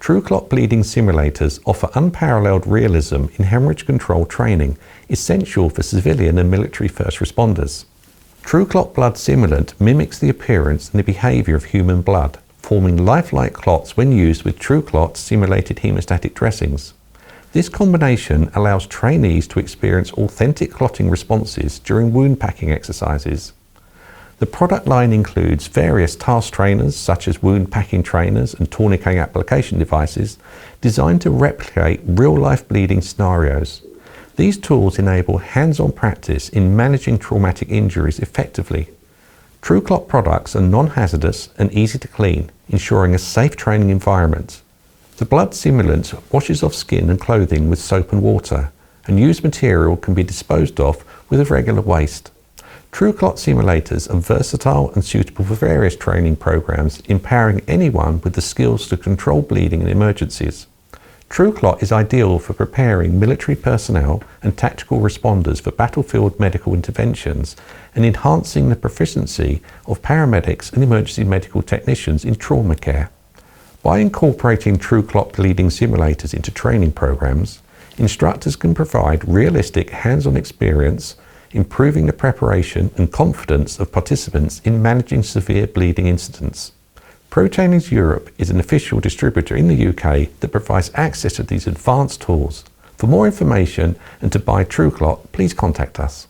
TrueClot bleeding simulators offer unparalleled realism in hemorrhage control training, essential for civilian and military first responders. TrueClot Blood Simulant mimics the appearance and the behaviour of human blood, forming lifelike clots when used with TrueClot simulated haemostatic dressings. This combination allows trainees to experience authentic clotting responses during wound packing exercises. The product line includes various task trainers such as wound packing trainers and tourniquet application devices designed to replicate real-life bleeding scenarios. These tools enable hands-on practice in managing traumatic injuries effectively. TrueClot products are non-hazardous and easy to clean, ensuring a safe training environment. The blood simulant washes off skin and clothing with soap and water, and used material can be disposed of with a regular waste. TrueClot simulators are versatile and suitable for various training programs, empowering anyone with the skills to control bleeding in emergencies. TrueClot is ideal for preparing military personnel and tactical responders for battlefield medical interventions and enhancing the proficiency of paramedics and emergency medical technicians in trauma care. By incorporating TrueClot bleeding simulators into training programs, instructors can provide realistic hands-on experience, improving the preparation and confidence of participants in managing severe bleeding incidents. ProTrainings Europe is an official distributor in the UK that provides access to these advanced tools. For more information and to buy TrueClot, please contact us.